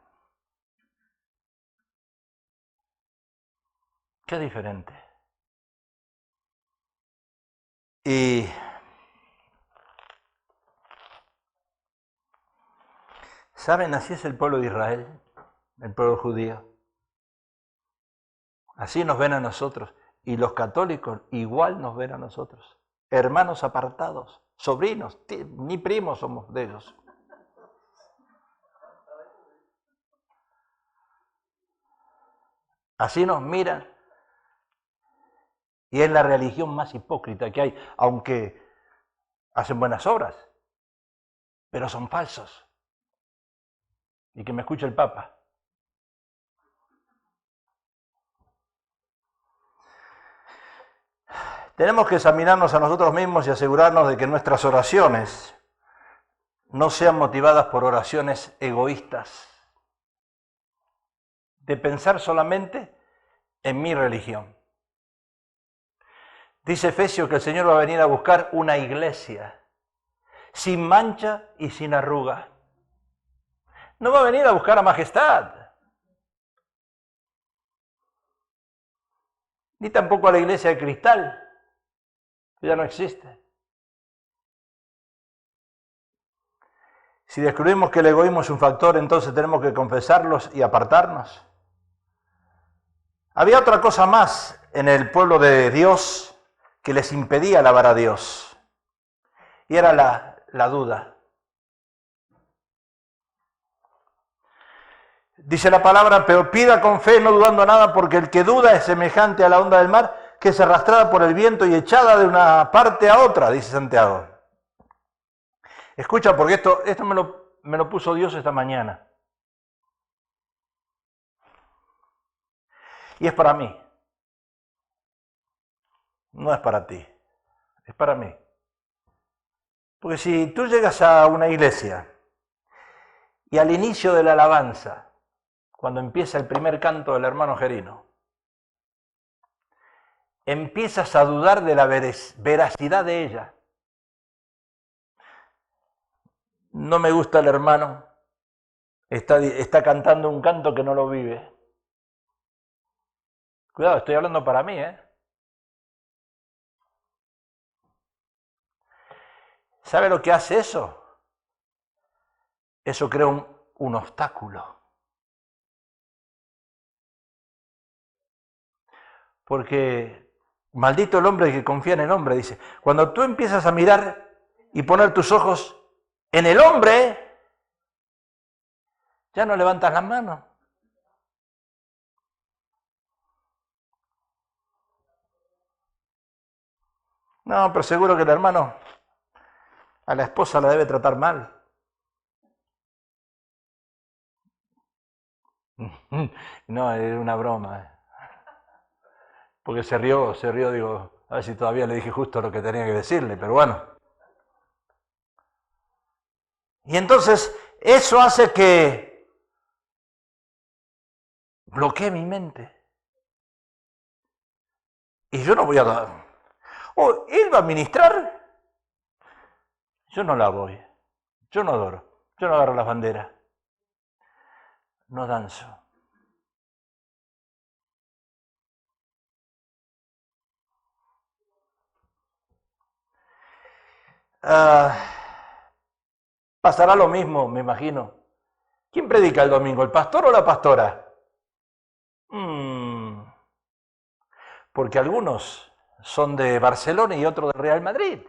Qué diferente. Y ¿saben? Así es el pueblo de Israel, el pueblo judío. Así nos ven a nosotros. Y los católicos igual nos ven a nosotros. Hermanos apartados, sobrinos, ni primos somos de ellos. Así nos miran. Y es la religión más hipócrita que hay, aunque hacen buenas obras, pero son falsos. Y que me escuche el Papa. Tenemos que examinarnos a nosotros mismos y asegurarnos de que nuestras oraciones no sean motivadas por oraciones egoístas, de pensar solamente en mi religión. Dice Efesios que el Señor va a venir a buscar una iglesia sin mancha y sin arruga. No va a venir a buscar a majestad, ni tampoco a la iglesia de cristal, que ya no existe. Si descubrimos que el egoísmo es un factor, entonces tenemos que confesarlos y apartarnos. Había otra cosa más en el pueblo de Dios que les impedía alabar a Dios, y era la duda. Dice la palabra, pero pida con fe, no dudando nada, porque el que duda es semejante a la onda del mar, que es arrastrada por el viento y echada de una parte a otra, dice Santiago. Escucha, porque esto me lo puso Dios esta mañana. Y es para mí. No es para ti, es para mí. Porque si tú llegas a una iglesia y al inicio de la alabanza, cuando empieza el primer canto del hermano Gerino, empiezas a dudar de la veracidad de ella. No me gusta el hermano, está cantando un canto que no lo vive. Cuidado, estoy hablando para mí, ¿eh? ¿Sabe lo que hace eso? Eso crea un obstáculo. Porque maldito el hombre que confía en el hombre, dice. Cuando tú empiezas a mirar y poner tus ojos en el hombre, ya no levantas las manos. No, pero seguro que el hermano a la esposa la debe tratar mal. No, es una broma. Porque se rió, digo, a ver si todavía le dije justo lo que tenía que decirle, pero bueno. Y entonces eso hace que bloquee mi mente. Y yo no voy a dar. Oh, él va a ministrar. Yo no la voy. Yo no adoro. Yo no agarro las banderas. No danzo. Pasará lo mismo, me imagino. ¿Quién predica el domingo, el pastor o la pastora? Porque algunos son de Barcelona y otros de Real Madrid.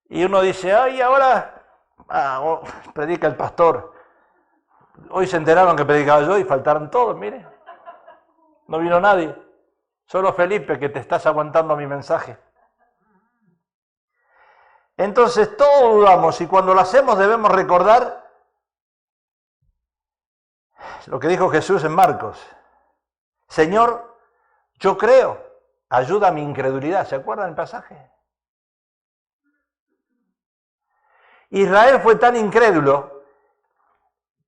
Y uno dice, ay, ahora predica el pastor. Hoy se enteraron que predicaba yo y faltaron todos, mire. No vino nadie. Solo Felipe, que te estás aguantando mi mensaje. Entonces todos dudamos y cuando lo hacemos debemos recordar lo que dijo Jesús en Marcos. Señor, yo creo, ayuda a mi incredulidad. ¿Se acuerdan el pasaje? Israel fue tan incrédulo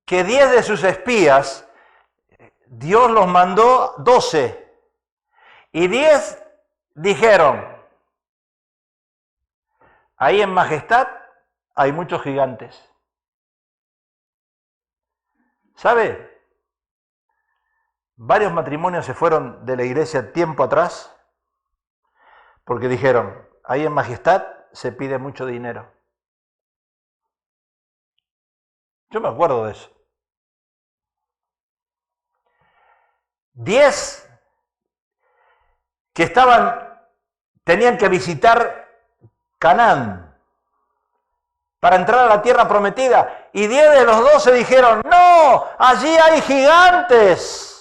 que 10 de sus espías, Dios los mandó 12, y 10 dijeron, ahí en Majestad hay muchos gigantes. ¿Sabe? Varios matrimonios se fueron de la iglesia tiempo atrás porque dijeron, ahí en Majestad se pide mucho dinero. Yo me acuerdo de eso. 10 que tenían que visitar Canaán para entrar a la tierra prometida, y 10 de los 12 dijeron, no, allí hay gigantes.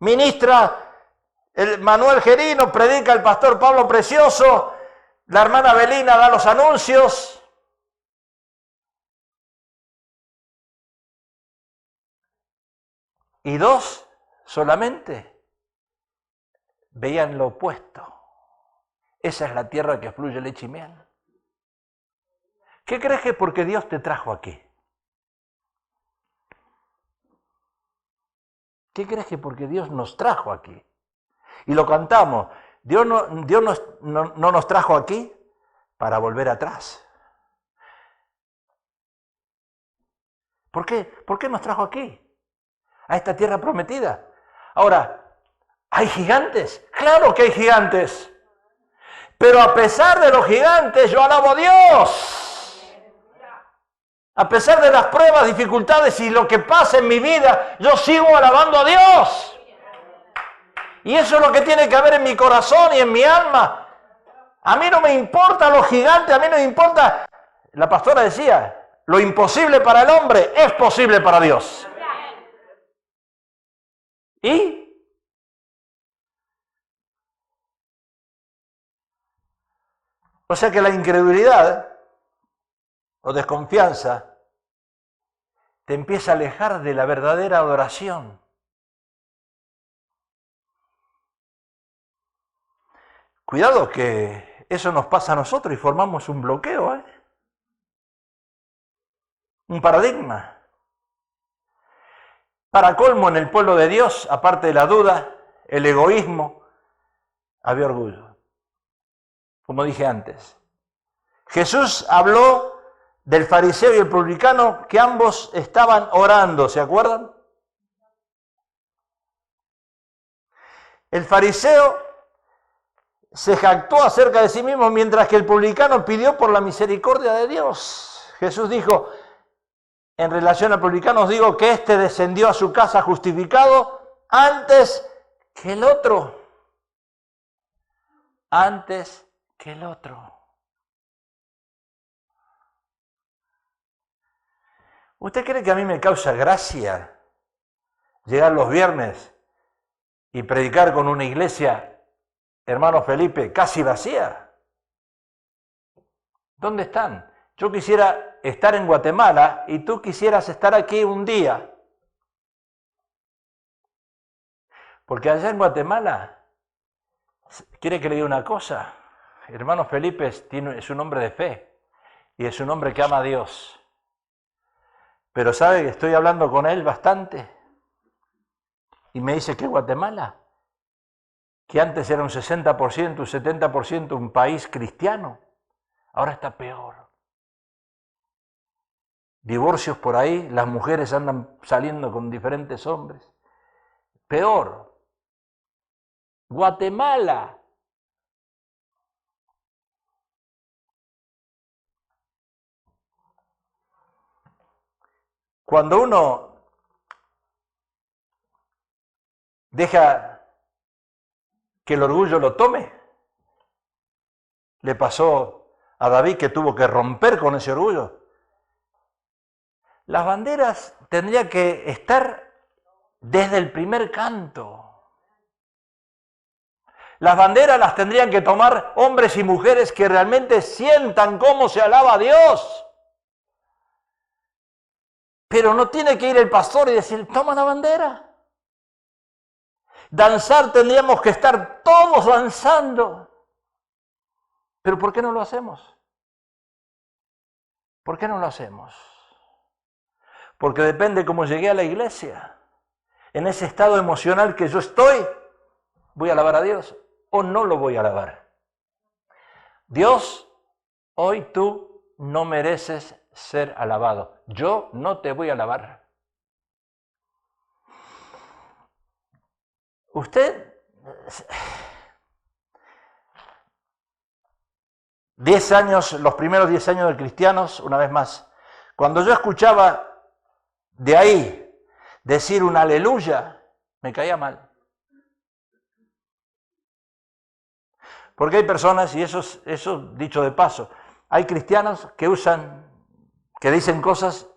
Ministra el Manuel Gerino, predica el pastor Pablo Precioso, la hermana Belina da los anuncios. Y 2 solamente veían lo opuesto. Esa es la tierra que fluye leche y miel. ¿Qué crees que porque Dios te trajo aquí? ¿Qué crees que porque Dios nos trajo aquí? Y lo cantamos. Dios no nos trajo aquí para volver atrás. ¿Por qué? ¿Por qué nos trajo aquí? A esta tierra prometida. Ahora, ¿hay gigantes? Claro que hay gigantes. Pero a pesar de los gigantes, yo alabo a Dios. A pesar de las pruebas, dificultades y lo que pasa en mi vida, yo sigo alabando a Dios. Y eso es lo que tiene que haber en mi corazón y en mi alma. A mí no me importan los gigantes, a mí no me importa. La pastora decía, Lo imposible para el hombre es posible para Dios. ¿Y? O sea que la incredulidad o desconfianza te empieza a alejar de la verdadera adoración. Cuidado que eso nos pasa a nosotros y formamos un bloqueo, un paradigma. Para colmo, en el pueblo de Dios, aparte de la duda, el egoísmo, había orgullo. Como dije antes. Jesús habló del fariseo y el publicano, que ambos estaban orando, ¿se acuerdan? El fariseo se jactó acerca de sí mismo, mientras que el publicano pidió por la misericordia de Dios. Jesús dijo, en relación al publicano, os digo que éste descendió a su casa justificado antes que el otro. Antes que el otro. ¿Usted cree que a mí me causa gracia llegar los viernes y predicar con una iglesia, hermano Felipe, casi vacía? ¿Dónde están? Yo quisiera estar en Guatemala y tú quisieras estar aquí un día. Porque allá en Guatemala, ¿quiere que le diga una cosa? Hermano Felipe es un hombre de fe y es un hombre que ama a Dios. Pero sabe que estoy hablando con él bastante y me dice que Guatemala, que antes era un 60%, un 70% un país cristiano, ahora está peor. Divorcios por ahí, las mujeres andan saliendo con diferentes hombres. Peor. Guatemala. Cuando uno deja que el orgullo lo tome, le pasó a David que tuvo que romper con ese orgullo. Las banderas tendrían que estar desde el primer canto. Las banderas las tendrían que tomar hombres y mujeres que realmente sientan cómo se alaba a Dios. Pero no tiene que ir el pastor y decir, toma la bandera. Danzar tendríamos que estar todos danzando. Pero ¿por qué no lo hacemos? ¿Por qué no lo hacemos? Porque depende cómo llegué a la iglesia. En ese estado emocional que yo estoy, ¿voy a alabar a Dios o no lo voy a alabar? Dios, hoy tú no mereces ser alabado. Yo no te voy a alabar. Usted, 10 años, los primeros 10 años de cristianos, una vez más, cuando yo escuchaba de ahí decir un aleluya, me caía mal. Porque hay personas, y eso dicho de paso, hay cristianos que dicen cosas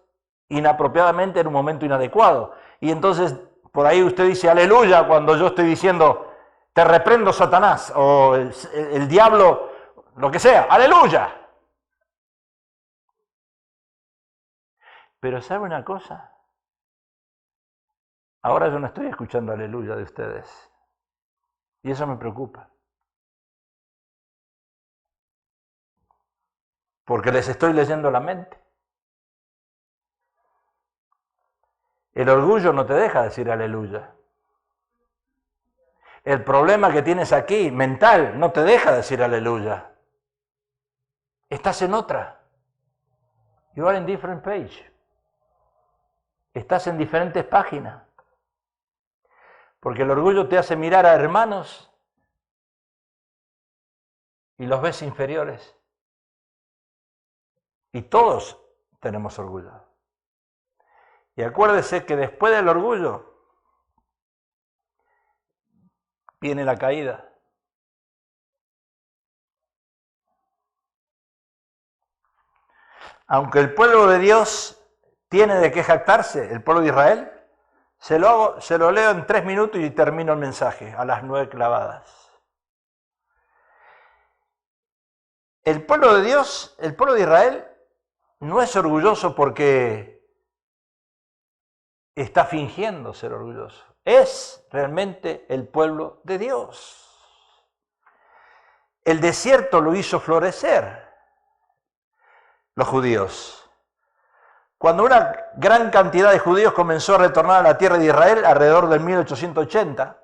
inapropiadamente en un momento inadecuado. Y entonces por ahí usted dice aleluya cuando yo estoy diciendo te reprendo Satanás o el diablo, lo que sea, aleluya. Pero ¿sabe una cosa? Ahora yo no estoy escuchando aleluya de ustedes. Y eso me preocupa. Porque les estoy leyendo la mente. El orgullo no te deja decir aleluya. El problema que tienes aquí, mental, no te deja decir aleluya. Estás en otra. You are in different page. Estás en diferentes páginas. Porque el orgullo te hace mirar a hermanos y los ves inferiores. Y todos tenemos orgullo. Y acuérdese que después del orgullo viene la caída. Aunque el pueblo de Dios tiene de qué jactarse, el pueblo de Israel, se lo leo en 3 minutos y termino el mensaje, a las 9 clavadas. El pueblo de Dios, el pueblo de Israel, no es orgulloso porque está fingiendo ser orgulloso. Es realmente el pueblo de Dios. El desierto lo hizo florecer, los judíos. Cuando una gran cantidad de judíos comenzó a retornar a la tierra de Israel, alrededor del 1880,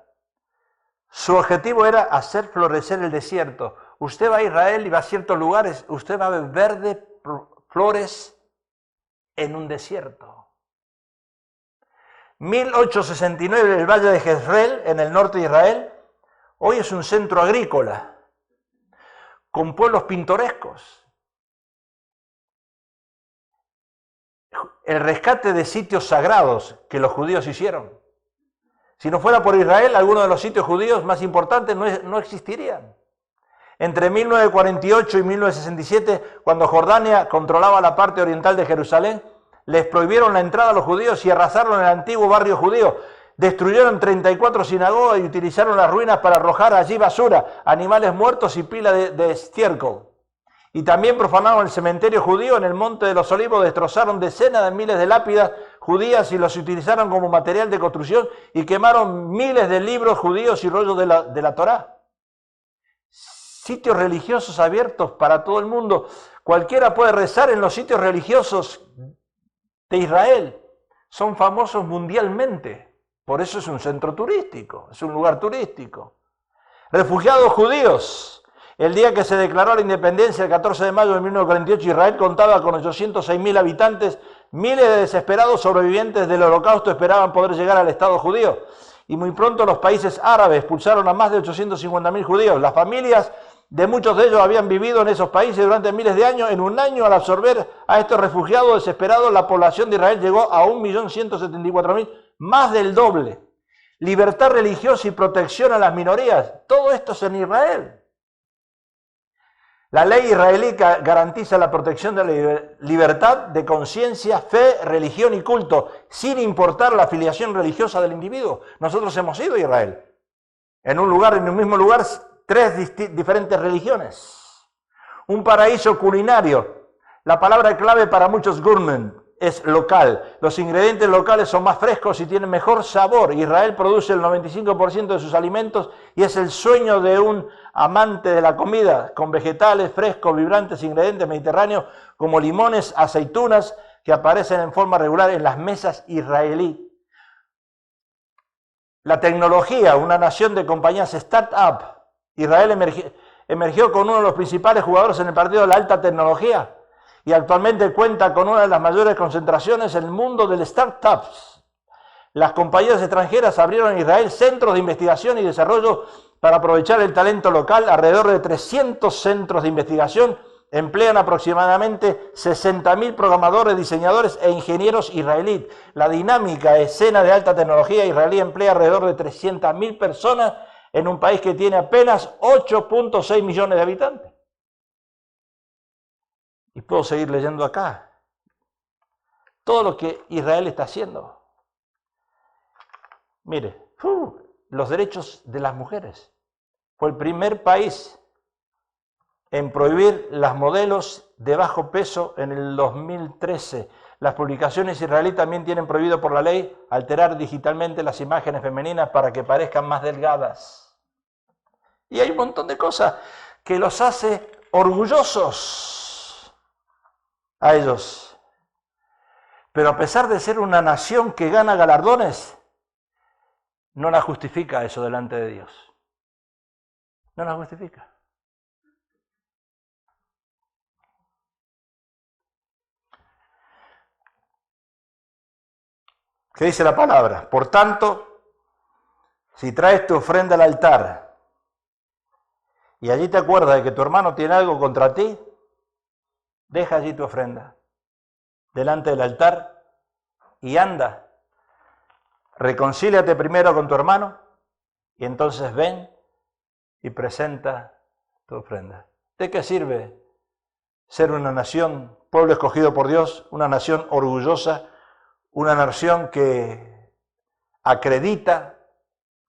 su objetivo era hacer florecer el desierto. Usted va a Israel y va a ciertos lugares, usted va a ver verde, flores en un desierto. 1869, el valle de Jezreel, en el norte de Israel, hoy es un centro agrícola, con pueblos pintorescos. El rescate de sitios sagrados que los judíos hicieron. Si no fuera por Israel, algunos de los sitios judíos más importantes no existirían. Entre 1948 y 1967, cuando Jordania controlaba la parte oriental de Jerusalén, les prohibieron la entrada a los judíos y arrasaron el antiguo barrio judío. Destruyeron 34 sinagogas y utilizaron las ruinas para arrojar allí basura, animales muertos y pila de estiércol. Y también profanaron el cementerio judío en el Monte de los Olivos, destrozaron decenas de miles de lápidas judías y los utilizaron como material de construcción y quemaron miles de libros judíos y rollos de la Torá. Sitios religiosos abiertos para todo el mundo. Cualquiera puede rezar en los sitios religiosos de Israel. Son famosos mundialmente. Por eso es un centro turístico, es un lugar turístico. Refugiados judíos. El día que se declaró la independencia, el 14 de mayo de 1948, Israel contaba con 806.000 habitantes. Miles de desesperados sobrevivientes del Holocausto esperaban poder llegar al Estado judío. Y muy pronto los países árabes expulsaron a más de 850.000 judíos. Las familias de muchos de ellos habían vivido en esos países durante miles de años. En un año, al absorber a estos refugiados desesperados, la población de Israel llegó a 1.174.000, más del doble. Libertad religiosa y protección a las minorías. Todo esto es en Israel. La ley israelí garantiza la protección de la libertad de conciencia, fe, religión y culto, sin importar la afiliación religiosa del individuo. Nosotros hemos ido a Israel. En un mismo lugar, 3 diferentes religiones. Un paraíso culinario. La palabra clave para muchos gourmet es local. Los ingredientes locales son más frescos y tienen mejor sabor. Israel produce el 95% de sus alimentos y es el sueño de un amante de la comida, con vegetales frescos, vibrantes, ingredientes mediterráneos como limones, aceitunas, que aparecen en forma regular en las mesas israelí. La tecnología, una nación de compañías start-up. Israel emergió con uno de los principales jugadores en el partido de la alta tecnología y actualmente cuenta con una de las mayores concentraciones en el mundo del startups. Las compañías extranjeras abrieron en Israel centros de investigación y desarrollo para aprovechar el talento local. Alrededor de 300 centros de investigación emplean aproximadamente 60.000 programadores, diseñadores e ingenieros israelíes. La dinámica escena de alta tecnología israelí emplea alrededor de 300.000 personas en un país que tiene apenas 8.6 millones de habitantes. Y puedo seguir leyendo acá. Todo lo que Israel está haciendo. Mire, los derechos de las mujeres. Fue el primer país en prohibir las modelos de bajo peso en el 2013. Las publicaciones israelíes también tienen prohibido por la ley alterar digitalmente las imágenes femeninas para que parezcan más delgadas. Y hay un montón de cosas que los hace orgullosos a ellos. Pero a pesar de ser una nación que gana galardones, no la justifica eso delante de Dios. No la justifica. ¿Qué dice la palabra? Por tanto, si traes tu ofrenda al altar y allí te acuerdas de que tu hermano tiene algo contra ti, deja allí tu ofrenda delante del altar y anda. Reconcíliate primero con tu hermano y entonces ven y presenta tu ofrenda. ¿De qué sirve ser una nación pueblo escogido por Dios, una nación orgullosa, una nación que acredita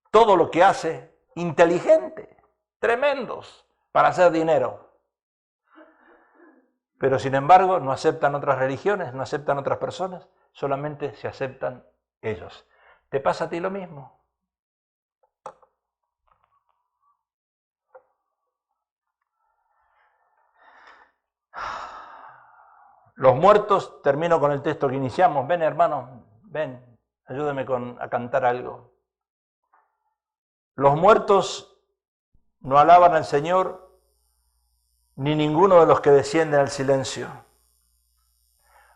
todo lo que hace, inteligente, tremendos, para hacer dinero. Pero sin embargo no aceptan otras religiones, no aceptan otras personas, solamente se aceptan ellos. ¿Te pasa a ti lo mismo? Los muertos, termino con el texto que iniciamos. Ven, hermano, ven, ayúdame a cantar algo. Los muertos no alaban al Señor, ni ninguno de los que descienden al silencio.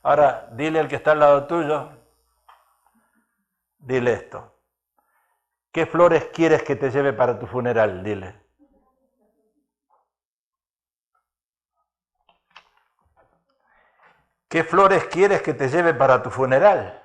Ahora, dile al que está al lado tuyo, dile esto. ¿Qué flores quieres que te lleve para tu funeral? Dile. ¿Qué flores quieres que te lleve para tu funeral?